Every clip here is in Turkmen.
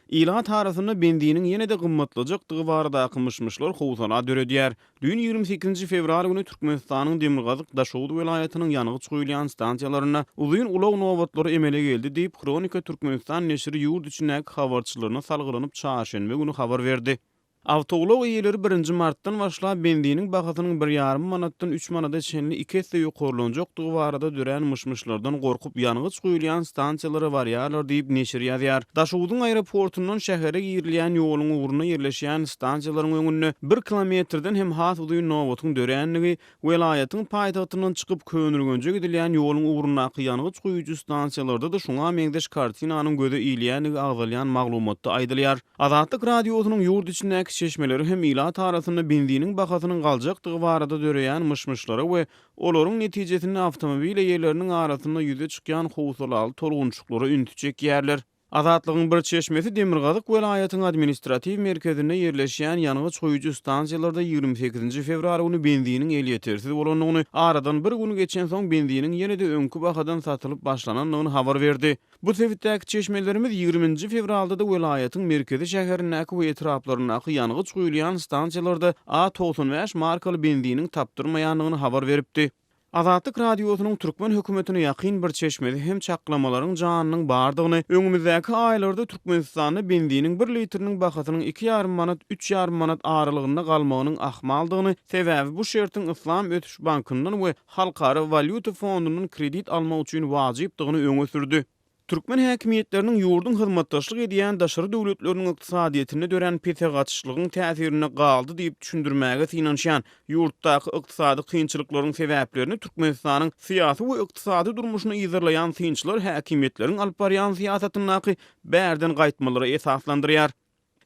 İlat arasında benzinin ýene-de gymmatlyjykdygy barada akmışmışlar howsala döredýär. Dün 28 fevral günü Türkmenistanyň Demirgazyk Daşowut welaýatynyň ýanygy çuýulýan stansiýalaryna uzun ulag nowatlary emele geldi diýip Kronika Türkmenistan neşri ýurt içindäki habarçylaryna salgylanyp çarşembe günü habar berdi. Awtolog iýeleri 1 martdan başlap benziniň bahasynyň 1,5 manatdan 3 manata çenli 2 hesse ýokarlanjakdygy barada dören mışmışlardan gorkup ýanygy çuýulýan stansiýalary barýarlar diýip neşir ýazýar. Daşowutyň aeroportundan şähere girilýän ýoluň ugruna ýerleşýän stansiýalaryň öňünde 1 kilometrden hem has uduň nowatyň dörenligi welaýatyň paýtagtyndan çykyp könürgönje gidilýän ýoluň ugruna ýanygy çuýujy stansiýalarda da şuňa meňdeş kartinanyň göze iýilýänligi agdalýan maglumatda aýdylýar. Azatlyk radiosynyň ýurt içindäki çeşmeleri hem ilat arasında benziniň bahasynyň galjakdygy barada döreýän mışmışlary we olaryň netijesinde awtomobil eýleriniň arasynda ýüze çykýan howsalaly tolgunçuklary ünitjek ýerler. Azatlygyň bir çeşmesi Demirgazyk welaýatynyň administrativ merkezinde ýerleşýän ýanygy çuýujy stansiýalarda 28 fevral günü benziniň elýetersiz bolanlygyny aradan bir gün geçen soň benziniň ýene-de öňkü bahadan satylyp başlananlygyny habar berdi. Bu sebäpden çeşmelerimiz 20 fevralda da welaýatyň merkezi şäherindäki we etraplaryndäki ýanygy çuýulýan stansiýalarda A95 markaly benziniň tapdyrmaýanlygyny habar beripdi. Azatlyk radiosynyň Türkmen hökümetine ýakyn bir çeşmeli hem çaklamalaryň janynyň bardygyny öňümüzdäki aýlarda Türkmenistanda benziniň 1 litriniň bahasynyň 2,5 manat 3,5 manat aralygynda galmagynyň ahmaldygyny sebäbi bu şertiň Islam Ötüş Bankyndan we Halkara Valyuta Fondundan kredit almak üçin wajypdygyny öňe sürdi. Türkmen häkimiýetleriniň ýurdun hyzmatdaşlyk edýän daşary döwletleriniň ykdysadyýetine dören petegaççylygyň täsirine galdy diýip düşündirmäge synanşan ýurtdaky ykdysady kynçylyklaryň sebäplerini Türkmenistanyň syýasy we ykdysady durmuşyny ýyzyrlaýan synçylar häkimiýetleriniň alyp barýan syýasatyny bärden gaýtmalary esaslandyrýar.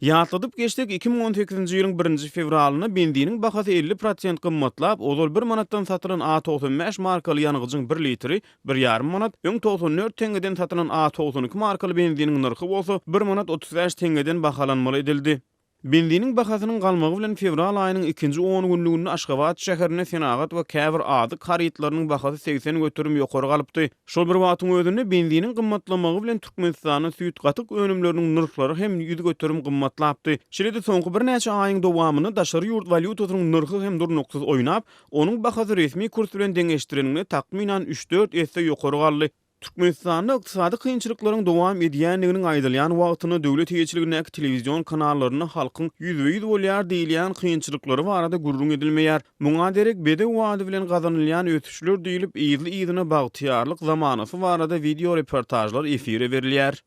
Ýatladyp geçdik 2018-nji ýylyň 1 fevralyna benziniň bahasy 50% gymmatlap, ozal 1 manatdan satylan A95 markaly ýanygyjyň 1 litri 1,5 manat, öň 94 tengeden satylan A92 markaly benziniň narhy bolsa 1 manat 35 tengeden bahalanmaly edildi. Benziniň bahasynyň galmagy bilen fevral aýynyň 2-nji 10 günlüginde Aşgabat şäherine Senagat we Käbir ady karytlarynyň bahasy 80 götürüm ýokary galypdy. Şol bir wagtyň özünde benziniň gymmatlamagy bilen Türkmenistanyň süýt gatyk önümleriniň nyrhlary hem ýüz götürüm gymmatlapdy. Şeýle-de soňky bir näçe aýyň dowamyny daşary ýurt valyutasynyň nyrhy hem durnuksuz oýnap, onuň bahasy resmi kurs bilen deňeşdirenine takminan 3-4 esse ýokary galdy. Türkmenistanda ykdysady kynçylyklaryň dowam edýänliginiň aýdylýan wagtyny döwlet ýeçiligindäki telewizion kanallaryna halkyň ýüzbe-ýüz bolýar diýilýän kynçylyklary barada gurrun edilmeýär. Muňa derek bedew wady bilen gazanylýan ötüşler diýilip ýyzy-ýyzyna bagtyýarlyk zamanasy barada video reportajlar efire berilýär.